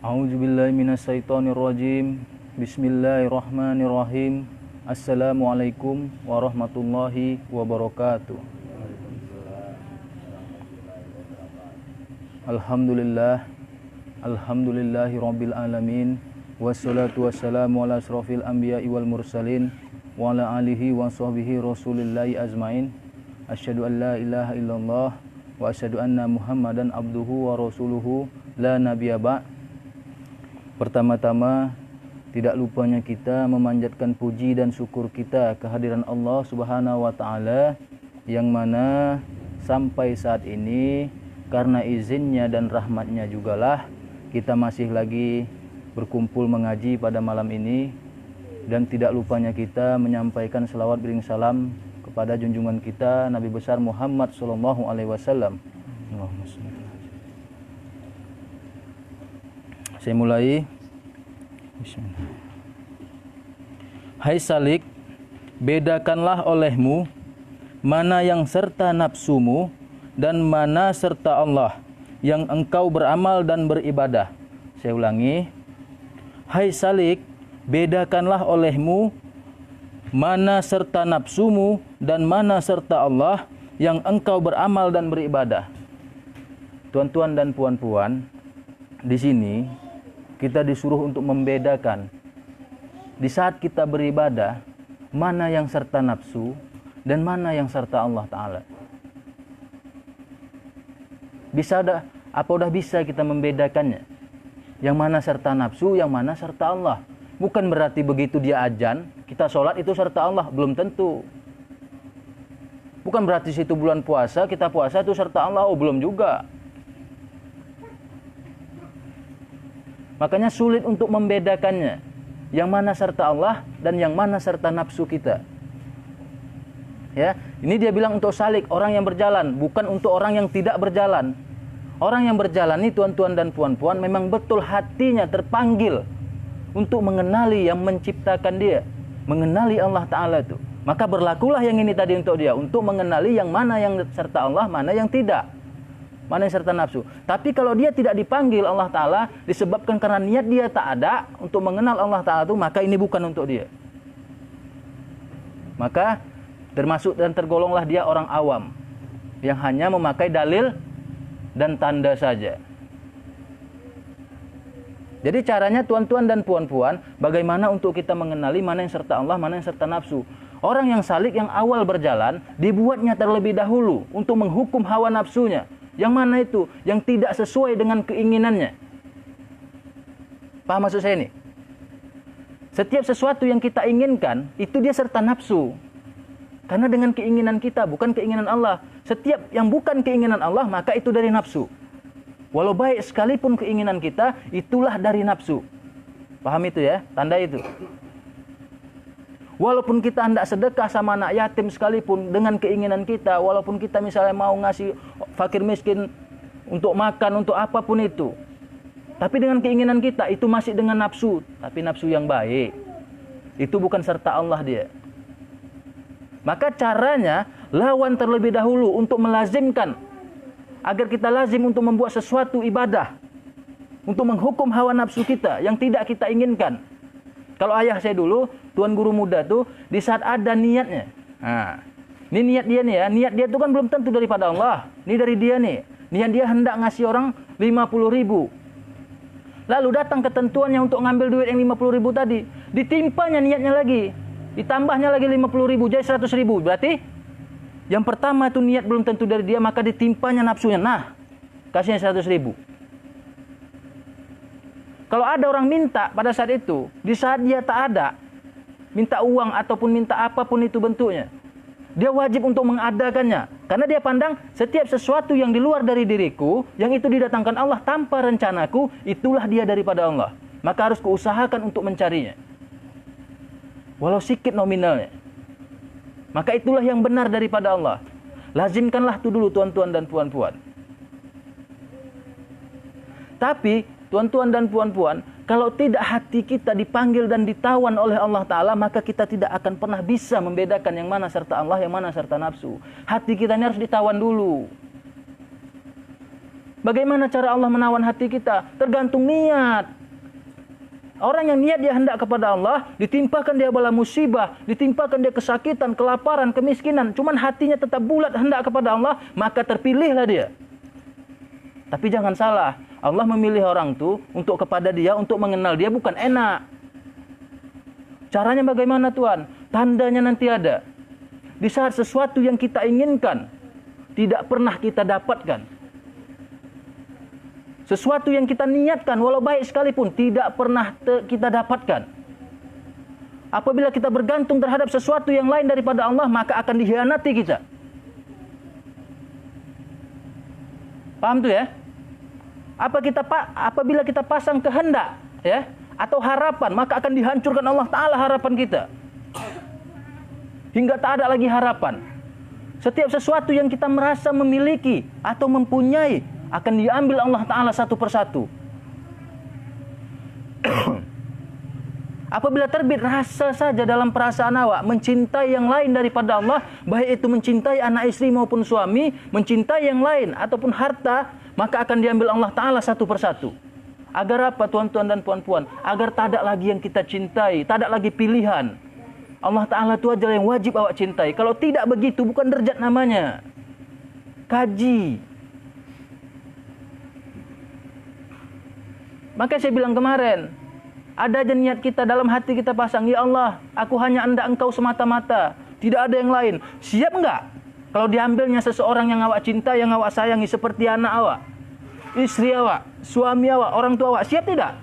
A'udzubillahi minasyaitonirrajim. Bismillahirrahmanirrahim. Assalamualaikum warahmatullahi wabarakatuh. Alhamdulillah. Alhamdulillahi rabbil alamin. Wassalatu wassalamu ala asrofil anbiya'i wal mursalin wa ala alihi wa sahbihi rasulillahi azmain. Asyhadu an la ilaha illallah wa asyhadu anna Muhammadan abduhu wa rasuluhu la nabiyya ba'. Pertama-tama, tidak lupanya kita memanjatkan puji dan syukur kita kehadiran Allah Subhanahu wa taala yang mana sampai saat ini karena izinnya dan rahmatnya jugalah kita masih lagi berkumpul mengaji pada malam ini, dan tidak lupanya kita menyampaikan selawat bering salam kepada junjungan kita Nabi besar Muhammad sallallahu alaihi wasallam. Saya mulai. Bismillah. Hai salik, bedakanlah olehmu mana yang serta nafsumu dan mana serta Allah yang engkau beramal dan beribadah. Saya ulangi. Hai salik, bedakanlah olehmu mana serta nafsumu dan mana serta Allah yang engkau beramal dan beribadah. Tuan-tuan dan puan-puan, di sini kita disuruh untuk membedakan di saat kita beribadah mana yang serta nafsu dan mana yang serta Allah Ta'ala. Udah bisa kita membedakannya? Yang mana serta nafsu, yang mana serta Allah. Bukan berarti begitu dia azan, kita sholat itu serta Allah, belum tentu. Bukan berarti situ bulan puasa, kita puasa itu serta Allah, belum juga. Makanya sulit untuk membedakannya. Yang mana serta Allah dan yang mana serta nafsu kita. Ya, ini dia bilang untuk salik, orang yang berjalan, bukan untuk orang yang tidak berjalan. Orang yang berjalan ini tuan-tuan dan puan-puan memang betul hatinya terpanggil untuk mengenali yang menciptakan dia, mengenali Allah Ta'ala itu. Maka berlakulah yang ini tadi untuk dia, untuk mengenali yang mana yang serta Allah, mana yang tidak, mana yang serta nafsu. Tapi kalau dia tidak dipanggil Allah Ta'ala, disebabkan karena niat dia tak ada untuk mengenal Allah Ta'ala itu, maka ini bukan untuk dia. Maka termasuk dan tergolonglah dia orang awam yang hanya memakai dalil dan tanda saja. Jadi caranya tuan-tuan dan puan-puan, bagaimana untuk kita mengenali mana yang serta Allah, mana yang serta nafsu. Orang yang salik, yang awal berjalan, dibuatnya terlebih dahulu untuk menghukum hawa nafsunya. Yang mana itu? Yang tidak sesuai dengan keinginannya. Paham maksud saya ini? Setiap sesuatu yang kita inginkan, itu dia serta nafsu. Karena dengan keinginan kita, bukan keinginan Allah. Setiap yang bukan keinginan Allah, maka itu dari nafsu. Walau baik sekalipun keinginan kita, itulah dari nafsu. Paham itu ya? Tanda itu. Walaupun kita hendak sedekah sama anak yatim sekalipun, dengan keinginan kita, walaupun kita misalnya mau ngasih fakir miskin untuk makan, untuk apapun itu. Tapi dengan keinginan kita, itu masih dengan nafsu. Tapi nafsu yang baik. Itu bukan serta Allah dia. Maka caranya, lawan terlebih dahulu untuk melazimkan. Agar kita lazim untuk membuat sesuatu ibadah. Untuk menghukum hawa nafsu kita yang tidak kita inginkan. Kalau ayah saya dulu, tuan guru muda tuh, di saat ada niatnya. Nah, ini niat dia nih ya. Niat dia itu kan belum tentu daripada Allah. Ini dari dia nih. Niat dia hendak ngasih orang 50.000. Lalu datang ketentuannya untuk ngambil duit yang 50.000 tadi. Ditimpanya niatnya lagi. Ditambahnya lagi 50.000, jadi 100.000. Berarti yang pertama itu niat belum tentu dari dia, maka ditimpanya nafsunya. Nah, kasihnya 100.000. Kalau ada orang minta pada saat itu, di saat dia tak ada, minta uang ataupun minta apapun itu bentuknya, dia wajib untuk mengadakannya. Karena dia pandang setiap sesuatu yang di luar dari diriku, yang itu didatangkan Allah tanpa rencanaku, itulah dia daripada Allah. Maka harus kuusahakan untuk mencarinya. Walau sedikit nominalnya. Maka itulah yang benar daripada Allah. Lazimkanlah itu dulu tuan-tuan dan puan-puan. Tapi tuan-tuan dan puan-puan, kalau tidak hati kita dipanggil dan ditawan oleh Allah Ta'ala, maka kita tidak akan pernah bisa membedakan yang mana serta Allah, yang mana serta nafsu. Hati kita ini harus ditawan dulu. Bagaimana cara Allah menawan hati kita? Tergantung niat. Orang yang niat dia hendak kepada Allah, ditimpakan dia bala musibah, ditimpakan dia kesakitan, kelaparan, kemiskinan, cuman hatinya tetap bulat hendak kepada Allah, maka terpilihlah dia. Tapi jangan salah, Allah memilih orang itu untuk kepada dia, untuk mengenal dia bukan enak. Caranya bagaimana Tuhan? Tandanya nanti ada. Di saat sesuatu yang kita inginkan tidak pernah kita dapatkan. Sesuatu yang kita niatkan walau baik sekalipun tidak pernah kita dapatkan. Apabila kita bergantung terhadap sesuatu yang lain daripada Allah, maka akan dikhianati kita. Paham tuh ya? Apabila kita pasang kehendak ya atau harapan, maka akan dihancurkan Allah Ta'ala harapan kita. Hingga tak ada lagi harapan. Setiap sesuatu yang kita merasa memiliki atau mempunyai akan diambil Allah Ta'ala satu persatu. Apabila terbit rasa saja dalam perasaan awak mencintai yang lain daripada Allah, baik itu mencintai anak istri maupun suami, mencintai yang lain ataupun harta, maka akan diambil Allah Ta'ala satu persatu. Agar apa tuan-tuan dan puan-puan? Agar tak ada lagi yang kita cintai, tak ada lagi pilihan. Allah Ta'ala itu aja yang wajib awak cintai. Kalau tidak begitu bukan derajat namanya. Kaji. Maka saya bilang kemarin, ada aja niat kita dalam hati kita pasang, ya Allah, aku hanya hendak Engkau semata-mata, tidak ada yang lain. Siap enggak? Kalau diambilnya seseorang yang awak cinta, yang awak sayangi, seperti anak awak, istri awak, suami awak, orang tua awak, siap tidak?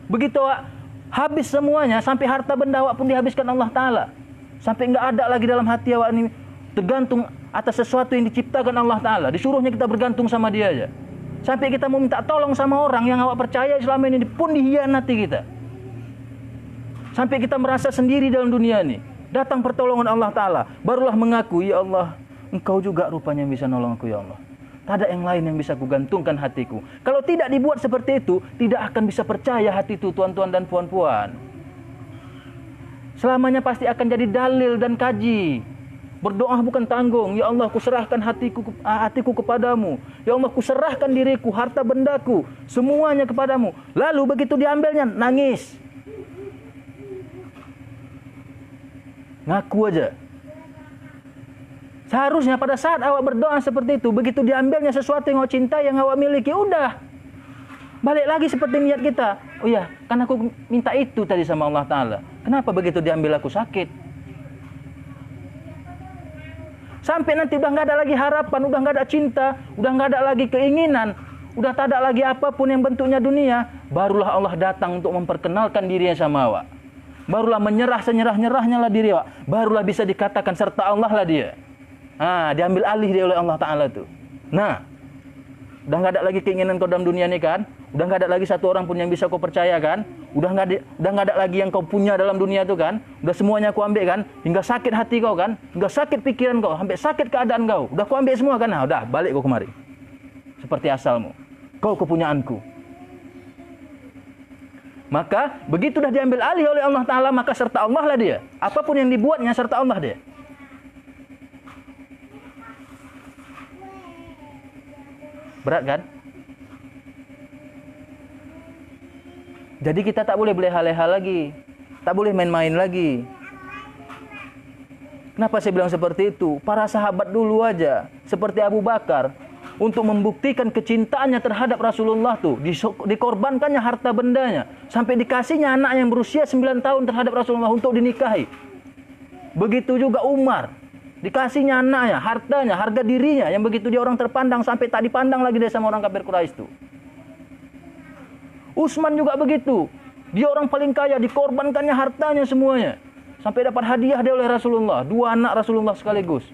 Begitu awak habis semuanya, sampai harta benda awak pun dihabiskan Allah Ta'ala. Sampai enggak ada lagi dalam hati awak ini tergantung atas sesuatu yang diciptakan Allah Ta'ala. Disuruhnya kita bergantung sama dia aja. Sampai kita mau minta tolong sama orang yang awak percaya selama ini pun dikhianati kita. Sampai kita merasa sendiri dalam dunia ini. Datang pertolongan Allah Ta'ala, barulah mengaku, ya Allah, Engkau juga rupanya yang bisa nolong aku, ya Allah. Tak ada yang lain yang bisa kugantungkan hatiku. Kalau tidak dibuat seperti itu, tidak akan bisa percaya hati itu, tuan-tuan dan puan-puan. Selamanya pasti akan jadi dalil dan kaji. Berdoa bukan tanggung. Ya Allah, kuserahkan hatiku kepadamu. Ya Allah, kuserahkan diriku, harta bendaku, semuanya kepadamu. Lalu begitu diambilnya, nangis. Ngaku aja. Seharusnya pada saat awak berdoa seperti itu, begitu diambilnya sesuatu yang awak cintai, yang awak miliki, udah. Balik lagi seperti niat kita. Oh iya, kan aku minta itu tadi sama Allah Ta'ala. Kenapa begitu diambil aku sakit? Sampai nanti udah nggak ada lagi harapan, udah nggak ada cinta, udah nggak ada lagi keinginan, udah tak ada lagi apapun yang bentuknya dunia, barulah Allah datang untuk memperkenalkan dirinya sama awak. Barulah menyerah senyerah-nyerahnya lah diri awak. Barulah bisa dikatakan serta Allah lah dia. Diambil alih dia oleh Allah Ta'ala tuh. Nah, udah nggak ada lagi keinginan kau dalam dunia ini kan? Udah nggak ada lagi satu orang pun yang bisa kau percaya kan? Udah nggak ada lagi yang kau punya dalam dunia itu kan? Udah semuanya aku ambil kan? Hingga sakit hati kau kan? Hingga sakit pikiran kau, sampai sakit keadaan kau. Udah aku ambil semua kan? Nah, udah balik kau kemari. Seperti asalmu. Kau kepunyaanku. Maka begitu dah diambil alih oleh Allah Ta'ala, maka serta Allah lah dia. Apapun yang dibuatnya serta Allah dia. Berat kan? Jadi kita tak boleh berleha-leha lagi. Tak boleh main-main lagi. Kenapa saya bilang seperti itu? Para sahabat dulu aja, seperti Abu Bakar, untuk membuktikan kecintaannya terhadap Rasulullah tuh, dikorbankannya harta bendanya, sampai dikasihnya anak yang berusia 9 tahun terhadap Rasulullah untuk dinikahi. Begitu juga Umar, dikasihnya anaknya, hartanya, harga dirinya, yang begitu dia orang terpandang, sampai tak dipandang lagi dia sama orang kafir Quraisy tuh. Utsman juga begitu. Dia orang paling kaya, dikorbankannya hartanya semuanya. Sampai dapat hadiah dia oleh Rasulullah. 2 anak Rasulullah sekaligus.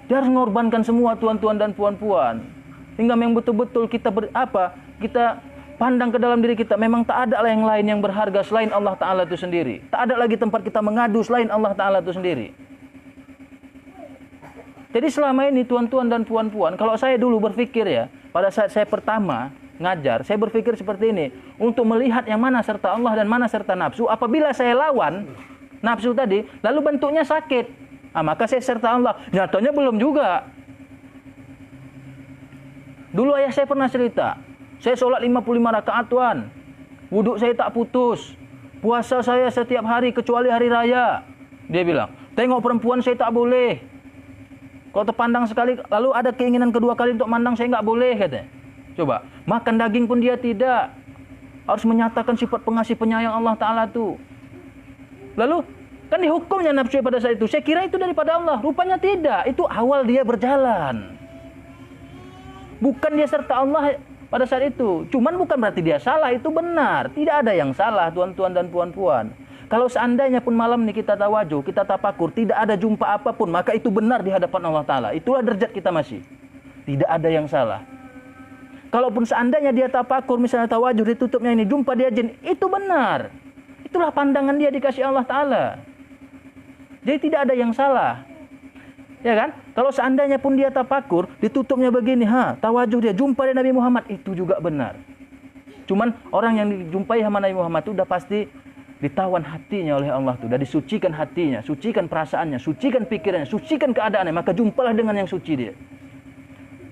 Dia harus mengorbankan semua tuan-tuan dan puan-puan. Hingga memang betul-betul kita kita pandang ke dalam diri kita. Memang tak ada yang lain yang berharga selain Allah Ta'ala itu sendiri. Tak ada lagi tempat kita mengadu selain Allah Ta'ala itu sendiri. Jadi selama ini tuan-tuan dan puan-puan, kalau saya dulu berpikir ya, pada saat saya pertama ngajar, saya berpikir seperti ini, untuk melihat yang mana serta Allah dan mana serta nafsu. Apabila saya lawan nafsu tadi, lalu bentuknya sakit, maka saya serta Allah. Nyatanya belum juga. Dulu ayah saya pernah cerita, saya sholat 55 rakaat Tuan, wudhu saya tak putus, puasa saya setiap hari kecuali hari raya. Dia bilang, tengok perempuan saya tak boleh. Kalau terpandang sekali, lalu ada keinginan kedua kali untuk mandang, saya nggak boleh katanya. Coba, makan daging pun dia tidak. Harus menyatakan sifat pengasih penyayang Allah Ta'ala tuh. Lalu, kan dihukumnya nafsu pada saat itu. Saya kira itu daripada Allah. Rupanya tidak. Itu awal dia berjalan. Bukan dia serta Allah pada saat itu. Cuman bukan berarti dia salah. Itu benar. Tidak ada yang salah, tuan-tuan dan puan-puan. Kalau seandainya pun malam ini kita tawajuh, kita tafakur, tidak ada jumpa apapun, maka itu benar di hadapan Allah Ta'ala. Itulah derajat kita masih. Tidak ada yang salah. Kalaupun seandainya dia tafakur, misalnya tawajuh, ditutupnya ini, jumpa dia jin, itu benar. Itulah pandangan dia dikasih Allah Ta'ala. Jadi tidak ada yang salah. Ya kan? Kalau seandainya pun dia tafakur, ditutupnya begini, tawajuh dia, jumpa dia Nabi Muhammad, itu juga benar. Cuman orang yang dijumpai sama Nabi Muhammad itu udah pasti ditawan hatinya oleh Allah tuh, udah disucikan hatinya, sucikan perasaannya, sucikan pikirannya, sucikan keadaannya, maka jumpalah dengan yang suci dia.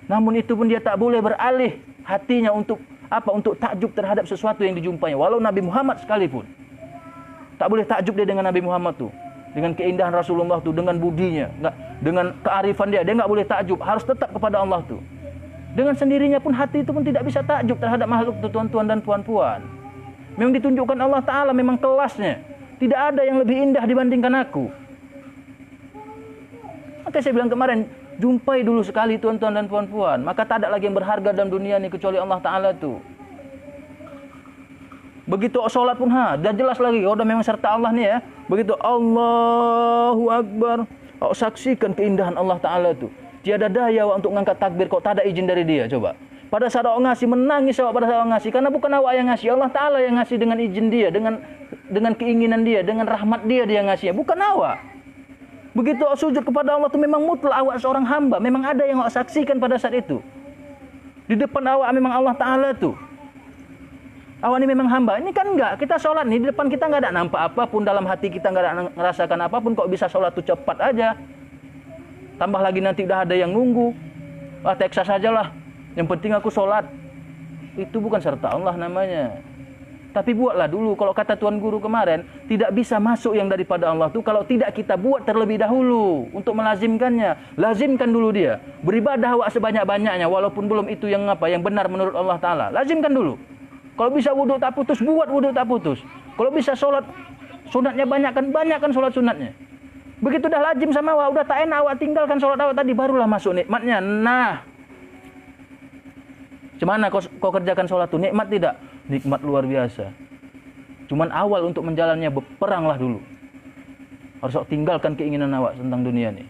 Namun itu pun dia tak boleh beralih hatinya untuk apa? Untuk takjub terhadap sesuatu yang dijumpai, walau Nabi Muhammad sekalipun. Tak boleh takjub dia dengan Nabi Muhammad tuh, dengan keindahan Rasulullah tuh, dengan budinya, dengan kearifan dia nggak boleh takjub, harus tetap kepada Allah tuh. Dengan sendirinya pun hati itu pun tidak bisa takjub terhadap makhluk tuh, tuan-tuan dan puan-puan. Memang ditunjukkan Allah Ta'ala, memang kelasnya. Tidak ada yang lebih indah dibandingkan aku. Maka saya bilang kemarin, jumpai dulu sekali tuan-tuan dan puan-puan. Maka tak ada lagi yang berharga dalam dunia ini kecuali Allah Ta'ala itu. Begitu sholat pun, dah jelas lagi. Udah memang serta Allah nih ya. Begitu Allahu Akbar, saksikan keindahan Allah Ta'ala itu. Tiada daya untuk mengangkat takbir kok tak ada izin dari dia, coba. Pada saat awak ngasih, menangis awak pada saat awak ngasih. Karena bukan awak yang ngasih, Allah Ta'ala yang ngasih dengan izin dia, dengan keinginan dia, dengan rahmat dia ngasihnya. Bukan awak. Begitu awak sujud kepada Allah itu memang mutlak awak seorang hamba. Memang ada yang awak saksikan pada saat itu. Di depan awak memang Allah Ta'ala tuh. Awak ini memang hamba. Ini kan enggak. Kita sholat nih, di depan kita enggak ada nampak apapun. Dalam hati kita enggak ada ngerasakan apapun. Kok bisa sholat tuh cepat aja. Tambah lagi nanti udah ada yang nunggu. Teksas aja lah. Yang penting aku sholat. Itu bukan serta Allah namanya. Tapi buatlah dulu. Kalau kata Tuan Guru kemarin, tidak bisa masuk yang daripada Allah itu kalau tidak kita buat terlebih dahulu untuk melazimkannya. Lazimkan dulu dia. Beribadah awak sebanyak-banyaknya walaupun belum itu yang benar menurut Allah Ta'ala. Lazimkan dulu. Kalau bisa wudhu tak putus, buat wudhu tak putus. Kalau bisa sholat sunatnya banyakkan sholat sunatnya. Begitu dah lazim sama awak, udah tak enak awak tinggalkan sholat awak tadi, barulah masuk nikmatnya. Nah, Gimana kau kerjakan sholat itu? Nikmat tidak? Nikmat luar biasa. Cuman awal untuk menjalannya berperanglah dulu. Harus tinggalkan keinginan awak tentang dunia ini.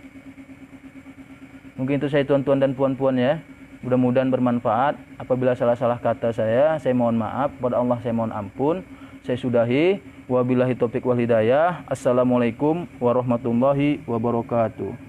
Mungkin itu saya tuan-tuan dan puan-puan ya. Mudah-mudahan bermanfaat. Apabila salah-salah kata saya mohon maaf. Kepada Allah saya mohon ampun. Saya sudahi. Wabillahi taufiq wal hidayah. Assalamualaikum warahmatullahi wabarakatuh.